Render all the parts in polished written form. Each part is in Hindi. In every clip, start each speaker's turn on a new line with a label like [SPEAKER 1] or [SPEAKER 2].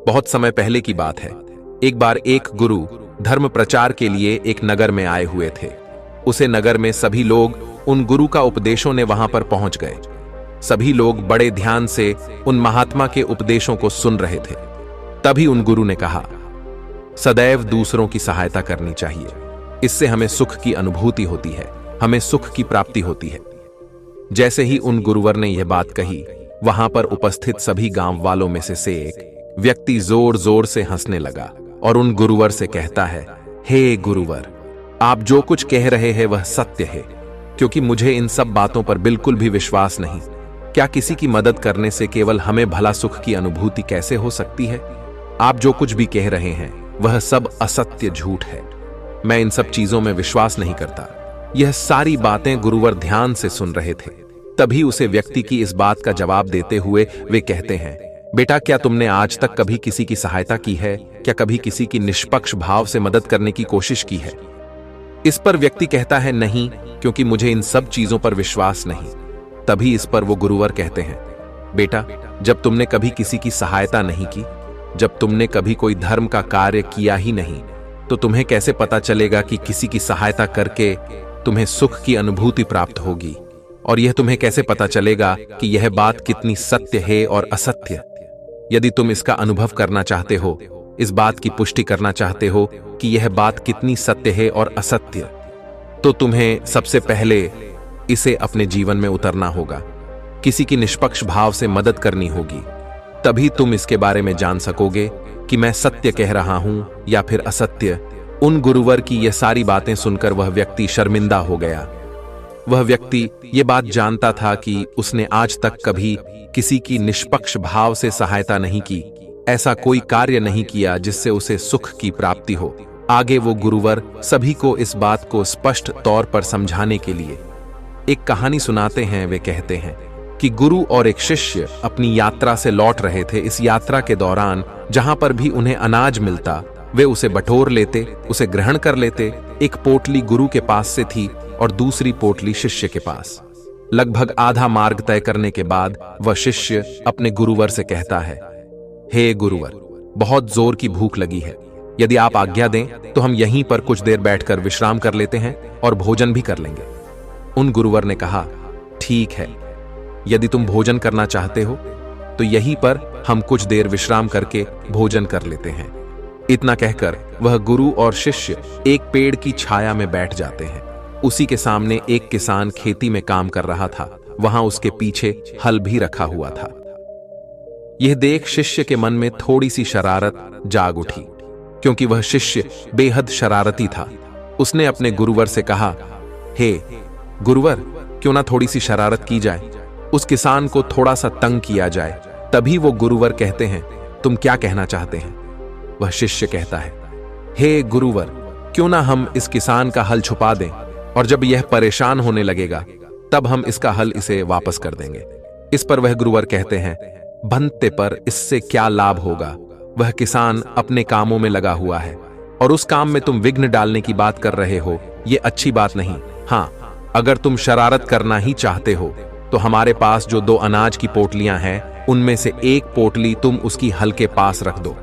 [SPEAKER 1] बहुत समय पहले की बात है। एक बार एक गुरु धर्म प्रचार के लिए एक नगर में आए हुए थे। उसे नगर में सभी लोग उन गुरु का उपदेशों ने वहां पर पहुंच गए। सभी लोग बड़े ध्यान से उन महात्मा के उपदेशों को सुन रहे थे। तभी उन गुरु ने कहा, सदैव दूसरों की सहायता करनी चाहिए। इससे हमें सुख की अनुभूति होती है, हमें सुख की प्राप्ति होती है। जैसे ही उन गुरुवर ने यह बात कही, वहां पर उपस्थित सभी गांव वालों में से एक व्यक्ति जोर जोर से हंसने लगा और उन गुरुवर से कहता है, हे गुरुवर, आप जो कुछ कह रहे हैं वह सत्य है, क्योंकि मुझे इन सब बातों पर बिल्कुल भी विश्वास नहीं। क्या किसी की मदद करने से केवल हमें भला सुख की अनुभूति कैसे हो सकती है? आप जो कुछ भी कह रहे हैं वह सब असत्य झूठ है। मैं इन सब चीजों में विश्वास नहीं करता। यह सारी बातें गुरुवर ध्यान से सुन रहे थे। तभी उसे व्यक्ति की इस बात का जवाब देते हुए वे कहते हैं, बेटा, क्या तुमने आज तक कभी किसी की सहायता की है? क्या कभी किसी की निष्पक्ष भाव से मदद करने की कोशिश की है? इस पर व्यक्ति कहता है, नहीं, क्योंकि मुझे इन सब चीजों पर विश्वास नहीं। तभी इस पर वो गुरुवर कहते हैं, बेटा, जब तुमने कभी किसी की सहायता नहीं की, जब तुमने कभी कोई धर्म का कार्य किया ही नहीं, तो तुम्हें कैसे पता चलेगा कि किसी की सहायता करके तुम्हें सुख की अनुभूति प्राप्त होगी? और यह तुम्हें कैसे पता चलेगा कि यह बात कितनी सत्य है और असत्य? यदि तुम इसका अनुभव करना चाहते हो, इस बात की पुष्टि करना चाहते हो कि यह बात कितनी सत्य है और असत्य, तो तुम्हें सबसे पहले इसे अपने जीवन में उतरना होगा। किसी की निष्पक्ष भाव से मदद करनी होगी। तभी तुम इसके बारे में जान सकोगे कि मैं सत्य कह रहा हूं या फिर असत्य। उन गुरुवर की यह सारी बातें सुनकर वह व्यक्ति शर्मिंदा हो गया। वह व्यक्ति ये बात जानता था कि उसने आज तक कभी किसी की निष्पक्ष भाव से सहायता नहीं की, ऐसा कोई कार्य नहीं किया जिससे उसे सुख की प्राप्ति हो। आगे वो गुरुवर सभी को इस बात को स्पष्ट तौर पर समझाने के लिए एक कहानी सुनाते हैं। वे कहते हैं कि गुरु और एक शिष्य अपनी यात्रा से लौट रहे थे। इस यात्रा के दौरान जहां पर भी उन्हें अनाज मिलता, वे उसे बटोर लेते, उसे ग्रहण कर लेते। एक पोटली गुरु के पास से थी और दूसरी पोटली शिष्य के पास। लगभग आधा मार्ग तय करने के बाद वह शिष्य अपने गुरुवर से कहता है, हे गुरुवर, बहुत जोर की भूख लगी है। यदि आप आज्ञा दें तो हम यहीं पर कुछ देर बैठकर विश्राम कर लेते हैं और भोजन भी कर लेंगे। उन गुरुवर ने कहा, ठीक है, यदि तुम भोजन करना चाहते हो तो यहीं पर हम कुछ देर विश्राम करके भोजन कर लेते हैं। इतना कहकर वह गुरु और शिष्य एक पेड़ की छाया में बैठ जाते हैं। उसी के सामने एक किसान खेती में काम कर रहा था। वहां उसके पीछे हल भी रखा हुआ था। यह देख शिष्य के मन में थोड़ी सी शरारत जाग उठी, क्योंकि वह शिष्य बेहद शरारती था। उसने अपने गुरुवर से कहा, हे गुरुवर, क्यों ना थोड़ी सी शरारत की जाए, उस किसान को थोड़ा सा तंग किया जाए। तभी वो गुरुवर कहते हैं, तुम क्या कहना चाहते हैं? वह शिष्य कहता है, हे गुरुवर, क्यों ना हम इस किसान का हल छुपा दें और जब यह परेशान होने लगेगा तब हम इसका हल इसे वापस कर देंगे। इस पर वह गुरुवर कहते हैं, बनते पर इससे क्या लाभ होगा? वह किसान अपने कामों में लगा हुआ है और उस काम में तुम विघ्न डालने की बात कर रहे हो। यह अच्छी बात नहीं। हाँ, अगर तुम शरारत करना ही चाहते हो तो हमारे पास जो 2 अनाज की पोटलियां हैं, उनमें से एक पोटली तुम उसकी हल के पास रख दो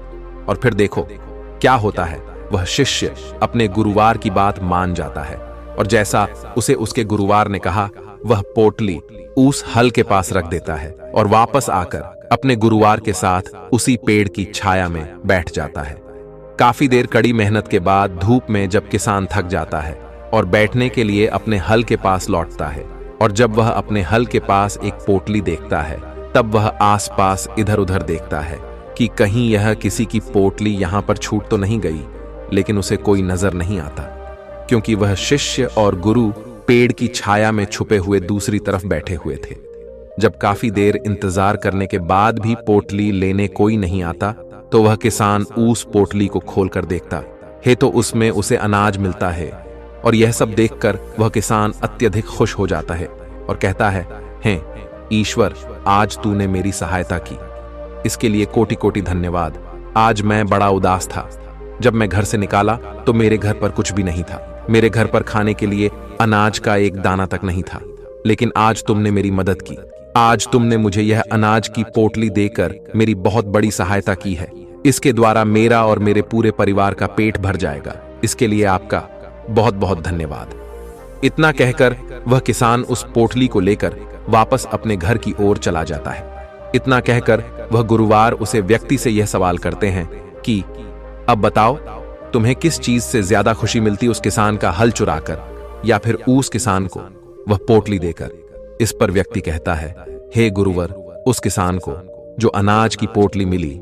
[SPEAKER 1] और फिर देखो क्या होता है। वह शिष्य अपने गुरुवार की बात मान जाता है और जैसा उसे उसके गुरुवार ने कहा, वह पोटली उस हल के पास रख देता है और वापस आकर अपने गुरुवार के साथ उसी पेड़ की छाया में बैठ जाता है। काफी देर कड़ी मेहनत के बाद धूप में जब किसान थक जाता है और बैठने के लिए अपने हल के पास लौटता है, और जब वह अपने हल के पास एक पोटली देखता है, तब वह आसपास इधर उधर देखता है कि कहीं यह किसी की पोटली यहां पर छूट तो नहीं गई। लेकिन उसे कोई नजर नहीं आता, क्योंकि वह शिष्य और गुरु पेड़ की छाया में छुपे हुए दूसरी तरफ बैठे हुए थे। जब काफी देर इंतजार करने के बाद भी पोटली लेने कोई नहीं आता, तो वह किसान उस पोटली को खोलकर देखता है तो उसमें उसे अनाज मिलता है। और यह सब देखकर वह किसान अत्यधिक खुश हो जाता है और कहता है, हे ईश्वर, आज तूने मेरी सहायता की, इसके लिए कोटि कोटि धन्यवाद। आज मैं बड़ा उदास था। जब मैं घर से निकाला तो मेरे घर पर कुछ भी नहीं था। मेरे घर पर खाने के लिए अनाज का एक दाना तक नहीं था। लेकिन आज तुमने मेरी मदद की। आज तुमने मुझे यह अनाज की पोटली देकर मेरी बहुत बड़ी सहायता की है। इसके द्वारा मेरा और मेरे पूरे परिवार का पेट भर जाएगा। इसके लिए आपका बहुत बहुत धन्यवाद। इतना कहकर वह किसान उस पोटली को लेकर वापस अपने घर की ओर चला जाता है। इतना कहकर वह गुरुवार उसे व्यक्ति से यह सवाल करते हैं कि अब बताओ, तुम्हें किस चीज से ज्यादा खुशी मिलती, उस किसान का हल चुराकर या फिर उस किसान को वह पोटली देकर? इस पर व्यक्ति कहता है, हे गुरुवर, उस किसान को जो अनाज की पोटली मिली,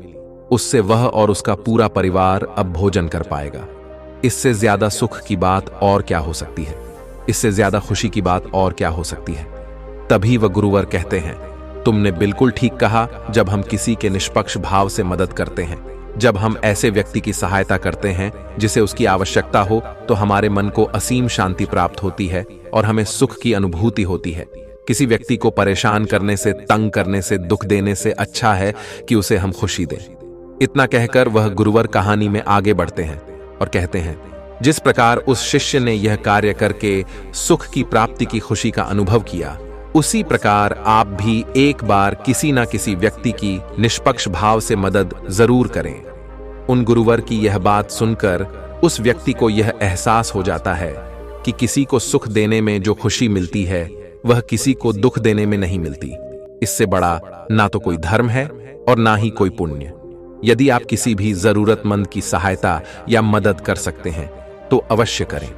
[SPEAKER 1] उससे वह और उसका पूरा परिवार अब भोजन कर पाएगा। इससे ज्यादा सुख की बात और क्या हो सकती है? इससे ज्यादा खुशी की बात और क्या हो सकती है? तभी वह गुरुवर कहते हैं, तुमने बिल्कुल ठीक कहा। जब हम किसी के निष्पक्ष भाव से मदद करते हैं, जब हम ऐसे व्यक्ति की सहायता करते हैं जिसे उसकी आवश्यकता हो, तो हमारे मन को असीम शांति प्राप्त होती है और हमें सुख की अनुभूति होती है। किसी व्यक्ति को परेशान करने से, तंग करने से, दुख देने से अच्छा है कि उसे हम खुशी दें। इतना कहकर वह गुरुवर कहानी में आगे बढ़ते हैं और कहते हैं, जिस प्रकार उस शिष्य ने यह कार्य करके सुख की प्राप्ति की खुशी का अनुभव किया, उसी प्रकार आप भी एक बार किसी ना किसी व्यक्ति की निष्पक्ष भाव से मदद जरूर करें। उन गुरुवर की यह बात सुनकर उस व्यक्ति को यह एहसास हो जाता है कि किसी को सुख देने में जो खुशी मिलती है, वह किसी को दुख देने में नहीं मिलती। इससे बड़ा ना तो कोई धर्म है और ना ही कोई पुण्य। यदि आप किसी भी जरूरतमंद की सहायता या मदद कर सकते हैं तो अवश्य करें,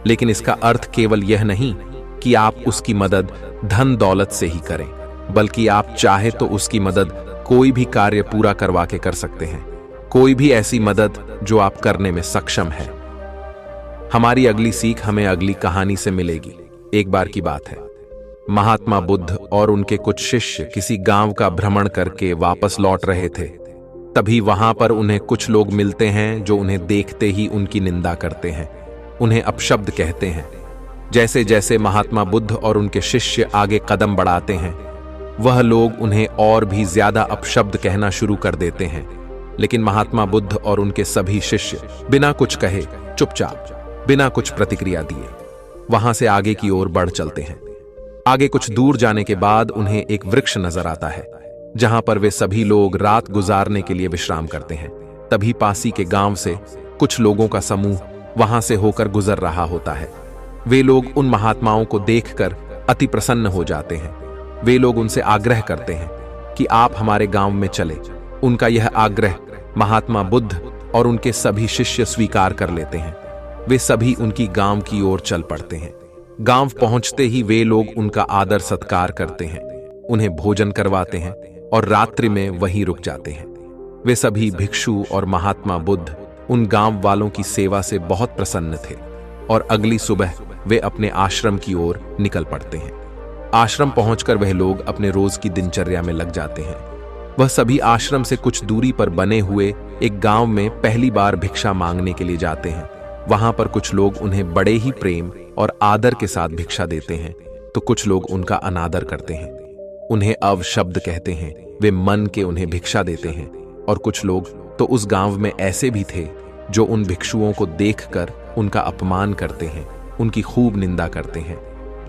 [SPEAKER 1] लेकिन इसका अर्थ केवल यह नहीं कि आप उसकी मदद धन दौलत से ही करें, बल्कि आप चाहे तो उसकी मदद कोई भी कार्य पूरा करवा के कर सकते हैं। कोई भी ऐसी मदद जो आप करने में सक्षम है। हमारी अगली सीख हमें अगली कहानी से मिलेगी। एक बार की बात है, महात्मा बुद्ध और उनके कुछ शिष्य किसी गांव का भ्रमण करके वापस लौट रहे थे। तभी वहां पर उन्हें कुछ लोग मिलते हैं जो उन्हें देखते ही उनकी निंदा करते हैं, उन्हें अपशब्द कहते हैं। जैसे जैसे महात्मा बुद्ध और उनके शिष्य आगे कदम बढ़ाते हैं, वह लोग उन्हें और भी ज्यादा अपशब्द कहना शुरू कर देते हैं। लेकिन महात्मा बुद्ध और उनके सभी शिष्य बिना कुछ कहे, चुपचाप, बिना कुछ प्रतिक्रिया दिए वहां से आगे की ओर बढ़ चलते हैं। आगे कुछ दूर जाने के बाद उन्हें एक वृक्ष नजर आता है, जहां पर वे सभी लोग रात गुजारने के लिए विश्राम करते हैं। तभी पासी के गांव से कुछ लोगों का समूह वहां से होकर गुजर रहा होता है। वे लोग उन महात्माओं को देखकर अति प्रसन्न हो जाते हैं। वे लोग उनसे आग्रह करते हैं कि आप हमारे गांव में चले। उनका यह आग्रह महात्मा बुद्ध और उनके सभी शिष्य स्वीकार कर लेते हैं। वे सभी उनकी गांव की ओर चल पड़ते हैं। गांव पहुंचते ही वे लोग उनका आदर सत्कार करते हैं, उन्हें भोजन करवाते हैं और रात्रि में वहीं रुक जाते हैं। वे सभी भिक्षु और महात्मा बुद्ध उन गांव वालों की सेवा से बहुत प्रसन्न थे और अगली सुबह वे अपने आश्रम की ओर निकल पड़ते हैं। आश्रम पहुंचकर वह लोग अपने रोज की दिनचर्या में लग जाते हैं। वह सभी आश्रम से कुछ दूरी पर बने हुए एक गांव में पहली बार भिक्षा मांगने के लिए जाते हैं। वहां पर कुछ लोग उन्हें बड़े ही प्रेम और आदर के साथ भिक्षा देते हैं, तो कुछ लोग उनका अनादर करते हैं, उन्हें अवशब्द कहते हैं, वे मन के उन्हें भिक्षा देते हैं। और कुछ लोग तो उस गांव में ऐसे भी थे जो उन भिक्षुओं को देखकर उनका अपमान करते हैं, उनकी खूब निंदा करते हैं।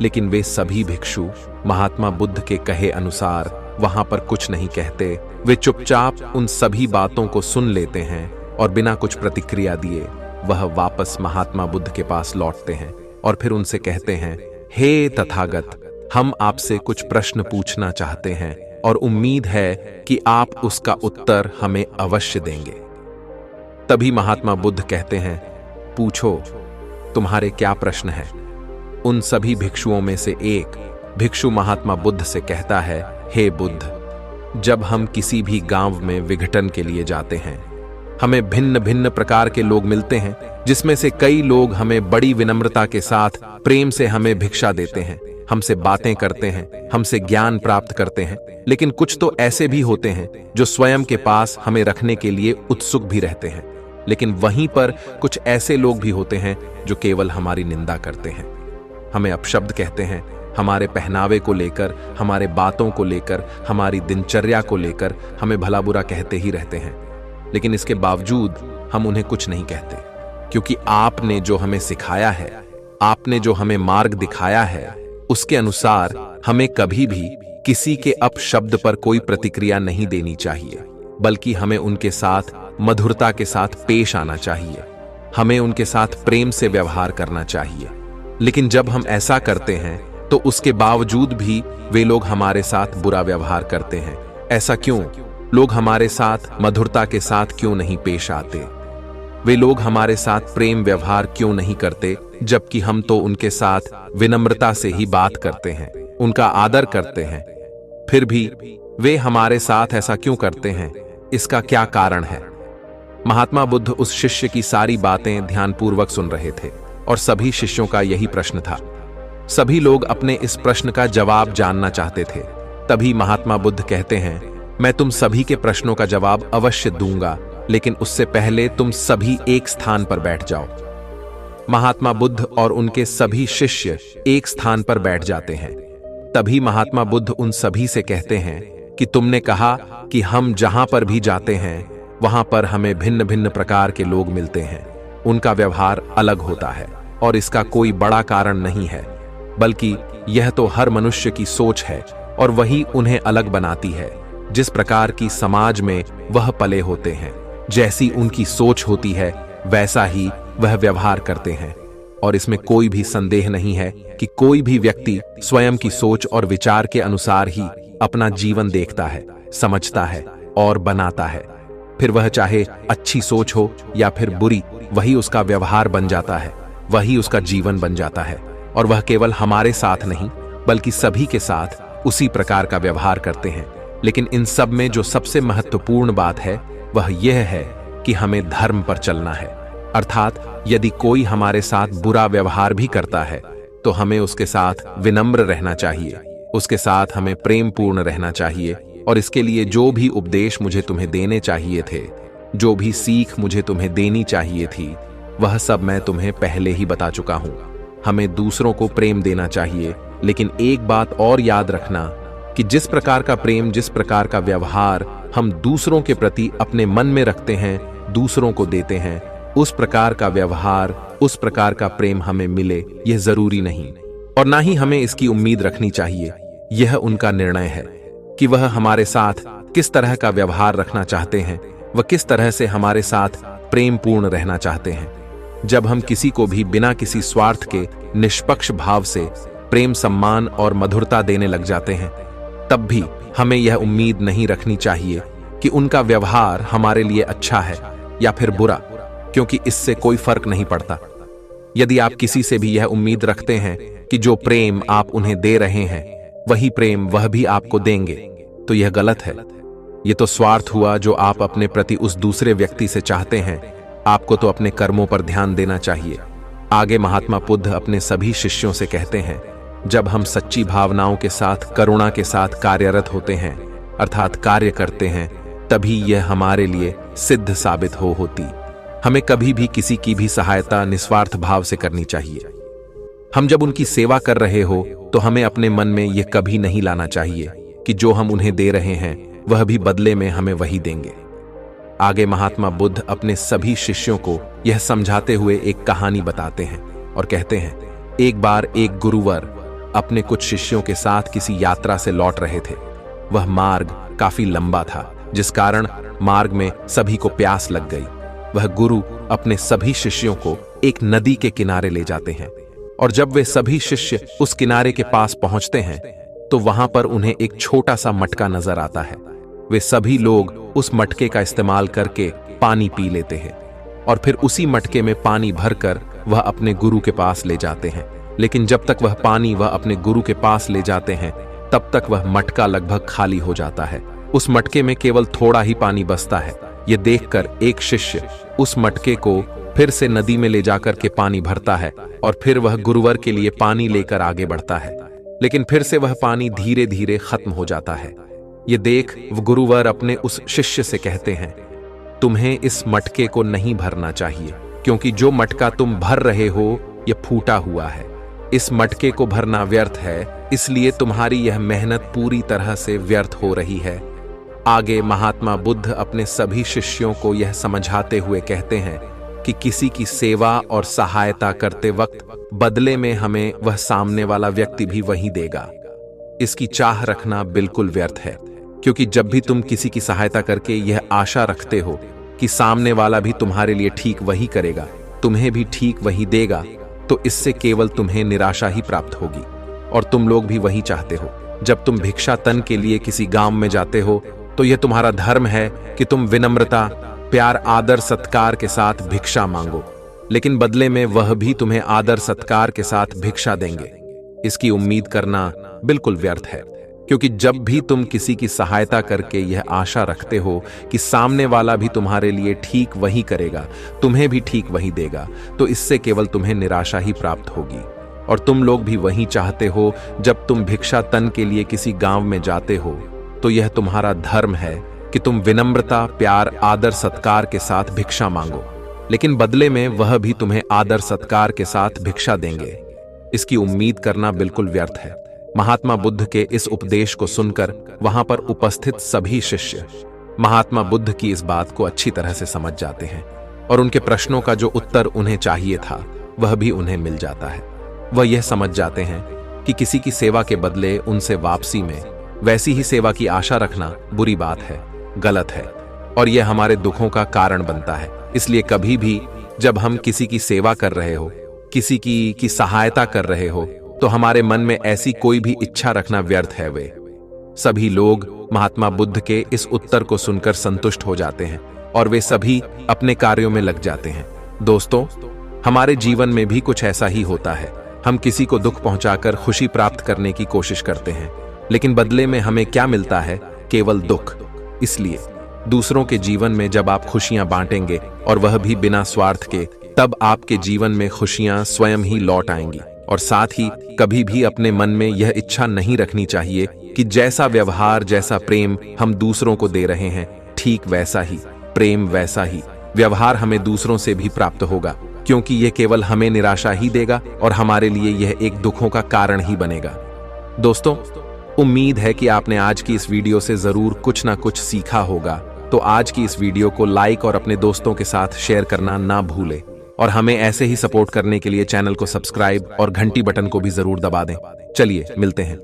[SPEAKER 1] लेकिन वे सभी भिक्षु महात्मा बुद्ध के कहे अनुसार वहां पर कुछ नहीं कहते। वे चुपचाप उन सभी बातों को सुन लेते हैं और बिना कुछ प्रतिक्रिया दिए वह वापस महात्मा बुद्ध के पास लौटते हैं और फिर उनसे कहते हैं, हे तथागत, हम आपसे कुछ प्रश्न पूछना चाहते हैं और उम्मीद है कि आप उसका उत्तर हमें अवश्य देंगे। तभी महात्मा बुद्ध कहते हैं, पूछो, तुम्हारे क्या प्रश्न है? उन सभी भिक्षुओं में से एक भिक्षु महात्मा बुद्ध से कहता है, हे बुद्ध, जब हम किसी भी गांव में विघटन के लिए जाते हैं, हमें भिन्न भिन्न प्रकार के लोग मिलते हैं, जिसमें से कई लोग हमें बड़ी विनम्रता के साथ प्रेम से हमें भिक्षा देते हैं, हमसे बातें करते हैं, हमसे ज्ञान प्राप्त करते हैं। लेकिन कुछ तो ऐसे भी होते हैं जो स्वयं के पास हमें रखने के लिए उत्सुक भी रहते हैं। लेकिन वहीं पर कुछ ऐसे लोग भी होते हैं जो केवल हमारी निंदा करते हैं, हमें अपशब्द कहते हैं, हमारे पहनावे को लेकर, हमारे बातों को लेकर, हमारी दिनचर्या को लेकर हमें भला बुरा कहते ही रहते हैं। लेकिन इसके बावजूद हम उन्हें कुछ नहीं कहते, क्योंकि आपने जो हमें सिखाया है, आपने जो हमें मार्ग दिखाया है, उसके अनुसार हमें कभी भी किसी के अपशब्द पर कोई प्रतिक्रिया नहीं देनी चाहिए, बल्कि हमें उनके साथ मधुरता के साथ पेश आना चाहिए। हमें उनके साथ प्रेम से व्यवहार करना चाहिए। लेकिन जब हम ऐसा करते हैं तो उसके बावजूद भी वे लोग हमारे साथ बुरा व्यवहार करते हैं। ऐसा क्यों? लोग हमारे साथ मधुरता के साथ क्यों नहीं पेश आते? वे लोग हमारे साथ प्रेम व्यवहार क्यों नहीं करते, जबकि हम तो उनके साथ विनम्रता से ही बात करते हैं, उनका आदर करते हैं? फिर भी वे हमारे साथ ऐसा क्यों करते हैं? इसका क्या कारण है? महात्मा बुद्ध उस शिष्य की सारी बातें ध्यानपूर्वक सुन रहे थे और सभी शिष्यों का यही प्रश्न था। सभी लोग अपने इस प्रश्न का जवाब जानना चाहते थे। तभी महात्मा बुद्ध कहते हैं, मैं तुम सभी के प्रश्नों का जवाब अवश्य दूंगा, लेकिन उससे पहले तुम सभी एक स्थान पर बैठ जाओ। महात्मा बुद्ध और उनके सभी शिष्य एक स्थान पर बैठ जाते हैं। तभी महात्मा बुद्ध उन सभी से कहते हैं कि तुमने कहा कि हम जहां पर भी जाते हैं वहां पर हमें भिन्न भिन्न प्रकार के लोग मिलते हैं। उनका व्यवहार अलग होता है और इसका कोई बड़ा कारण नहीं है, बल्कि यह तो हर मनुष्य की सोच है और वही उन्हें अलग बनाती है। जिस प्रकार की समाज में वह पले होते हैं, जैसी उनकी सोच होती है, वैसा ही वह व्यवहार करते हैं। और इसमें कोई भी संदेह नहीं है कि कोई भी व्यक्ति स्वयं की सोच और विचार के अनुसार ही अपना जीवन देखता है, समझता है और बनाता है। फिर वह चाहे अच्छी सोच हो या फिर बुरी, वही उसका व्यवहार बन जाता है, वही उसका जीवन बन जाता है। और वह केवल हमारे साथ नहीं बल्कि सभी के साथ उसी प्रकार का व्यवहार करते हैं। लेकिन इन सब में जो सबसे महत्वपूर्ण बात है वह यह है कि हमें धर्म पर चलना है। अर्थात यदि कोई हमारे साथ बुरा व्यवहार भी करता है तो हमें उसके साथ विनम्र रहना चाहिए, उसके साथ हमें प्रेम पूर्ण रहना चाहिए। और इसके लिए जो भी उपदेश मुझे तुम्हें देने चाहिए थे, जो भी सीख मुझे तुम्हें देनी चाहिए थी, वह सब मैं तुम्हें पहले ही बता चुका हूं। हमें दूसरों को प्रेम देना चाहिए, लेकिन एक बात और याद रखना कि जिस प्रकार का प्रेम, जिस प्रकार का व्यवहार हम दूसरों के प्रति अपने मन में रखते हैं, दूसरों को देते हैं, उस प्रकार का व्यवहार, उस प्रकार का प्रेम हमें मिले, यह जरूरी नहीं। और ना ही हमें इसकी उम्मीद रखनी चाहिए। यह उनका निर्णय है कि वह हमारे साथ किस तरह का व्यवहार रखना चाहते हैं, वह किस तरह से हमारे साथ प्रेम पूर्ण रहना चाहते हैं। जब हम किसी को भी बिना किसी स्वार्थ के निष्पक्ष भाव से प्रेम, सम्मान और मधुरता देने लग जाते हैं, तब भी हमें यह उम्मीद नहीं रखनी चाहिए कि उनका व्यवहार हमारे लिए अच्छा है या फिर बुरा, क्योंकि इससे कोई फर्क नहीं पड़ता। यदि आप किसी से भी यह उम्मीद रखते हैं कि जो प्रेम आप उन्हें दे रहे हैं वही प्रेम वह भी आपको देंगे, तो यह गलत है। यह तो स्वार्थ हुआ जो आप अपने प्रति उस दूसरे व्यक्ति से चाहते हैं। आपको तो अपने कर्मों पर ध्यान देना चाहिए। आगे महात्मा बुद्ध अपने सभी शिष्यों से कहते हैं, जब हम सच्ची भावनाओं के साथ, करुणा के साथ कार्यरत होते हैं, अर्थात कार्य करते हैं, तभी यह हमारे लिए सिद्ध साबित होती। हमें कभी भी किसी की भी सहायता निस्वार्थ भाव से करनी चाहिए। हम जब उनकी सेवा कर रहे हो तो हमें अपने मन में यह कभी नहीं लाना चाहिए कि जो हम उन्हें दे रहे हैं वह भी बदले में हमें वही देंगे। आगे महात्मा बुद्ध अपने सभी शिष्यों को यह समझाते हुए एक कहानी बताते हैं और कहते हैं, एक बार एक गुरुवर अपने कुछ शिष्यों के साथ किसी यात्रा से लौट रहे थे। वह मार्ग काफी लंबा था, जिस कारण मार्ग में सभी को प्यास लग गई। वह गुरु अपने सभी शिष्यों को एक नदी के किनारे ले जाते हैं और जब वे सभी शिष्य उस किनारे के पास पहुंचते हैं तो वहां पर उन्हें एक छोटा सा मटका नजर आता है। वे सभी लोग उस मटके का इस्तेमाल करके पानी पी लेते हैं और फिर उसी मटके में पानी भरकर वह अपने गुरु के पास ले जाते हैं। लेकिन जब तक वह पानी वह अपने गुरु के पास ले जाते हैं तब तक वह मटका लगभग खाली हो जाता है। उस मटके में केवल थोड़ा ही पानी बचता है। यह देखकर एक शिष्य उस मटके को फिर से नदी में ले जाकर के पानी भरता है और फिर वह गुरुवर के लिए पानी लेकर आगे बढ़ता है, लेकिन फिर से वह पानी धीरे धीरे खत्म हो जाता है। ये देख वह गुरुवर अपने उस शिष्य से कहते हैं, तुम्हें इस मटके को नहीं भरना चाहिए, क्योंकि जो मटका तुम भर रहे हो यह फूटा हुआ है। इस मटके को भरना व्यर्थ है, इसलिए तुम्हारी यह मेहनत पूरी तरह से व्यर्थ हो रही है। आगे महात्मा बुद्ध अपने सभी शिष्यों को यह समझाते हुए कहते हैं कि किसी की सेवा और सहायता करते वक्त बदले में हमें वह सामने वाला व्यक्ति भी वही देगा। इसकी चाह रखना बिल्कुल व्यर्थ है, क्योंकि जब भी तुम किसी की सहायता करके यह आशा रखते हो कि सामने वाला भी तुम्हारे लिए ठीक वही करेगा, तुम्हें भी ठीक वही देगा, तो इससे केवल तुम्हें निराशा ही प्राप्त होगी। और तुम लोग भी वही चाहते हो। जब तुम भिक्षाटन के लिए किसी गांव में जाते हो तो यह तुम्हारा धर्म है कि तुम विनम्रता, प्यार, आदर सत्कार के साथ भिक्षा मांगो, लेकिन बदले में वह भी तुम्हें आदर सत्कार के साथ भिक्षा देंगे। इसकी उम्मीद करना बिल्कुल व्यर्थ है, क्योंकि जब भी तुम किसी की सहायता करके यह आशा रखते हो कि सामने वाला भी तुम्हारे लिए ठीक वही करेगा, तुम्हें भी ठीक वही देगा, तो इससे केवल तुम्हें निराशा ही प्राप्त होगी। और तुम लोग भी वही चाहते हो। जब तुम भिक्षाटन के लिए किसी गांव में जाते हो तो यह तुम्हारा धर्म है कि तुम विनम्रता, प्यार, आदर सत्कार के साथ भिक्षा मांगो, लेकिन बदले में वह भी तुम्हें आदर सत्कार के साथ भिक्षा देंगे। इसकी उम्मीद करना बिल्कुल व्यर्थ है। महात्मा बुद्ध के इस उपदेश को सुनकर वहां पर उपस्थित सभी शिष्य महात्मा बुद्ध की इस बात को अच्छी तरह से समझ जाते हैं और उनके प्रश्नों का जो उत्तर उन्हें चाहिए था वह भी उन्हें मिल जाता है। वह यह समझ जाते हैं कि किसी की सेवा के बदले उनसे वापसी में वैसी ही सेवा की आशा रखना बुरी बात है, गलत है, और यह हमारे दुखों का कारण बनता है। इसलिए कभी भी जब हम किसी की सेवा कर रहे हो, किसी की सहायता कर रहे हो, तो हमारे मन में ऐसी कोई भी इच्छा रखना व्यर्थ है। वे सभी लोग महात्मा बुद्ध के इस उत्तर को सुनकर संतुष्ट हो जाते हैं और वे सभी अपने कार्यों में लग जाते हैं। दोस्तों, हमारे जीवन में भी कुछ ऐसा ही होता है। हम किसी को दुख पहुंचाकर खुशी प्राप्त करने की कोशिश करते हैं, लेकिन बदले में हमें क्या मिलता है? केवल दुख। इसलिए दूसरों के जीवन में जब आप खुशियां बांटेंगे और वह भी बिना स्वार्थ के, तब आपके जीवन में खुशियां स्वयं ही लौट आएंगी। और साथ ही कभी भी अपने मन में यह इच्छा नहीं रखनी चाहिए कि जैसा व्यवहार, जैसा प्रेम हम दूसरों को दे रहे हैं, ठीक वैसा ही प्रेम, वैसा ही व्यवहार हमें दूसरों से भी प्राप्त होगा, क्योंकि यह केवल हमें निराशा ही देगा और हमारे लिए यह एक दुखों का कारण ही बनेगा। दोस्तों, उम्मीद है कि आपने आज की इस वीडियो से जरूर कुछ ना कुछ सीखा होगा। तो आज की इस वीडियो को लाइक और अपने दोस्तों के साथ शेयर करना ना भूलें, और हमें ऐसे ही सपोर्ट करने के लिए चैनल को सब्सक्राइब और घंटी बटन को भी जरूर दबा दें। चलिए मिलते हैं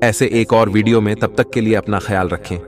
[SPEAKER 1] ऐसे एक और वीडियो में, तब तक के लिए अपना ख्याल रखें।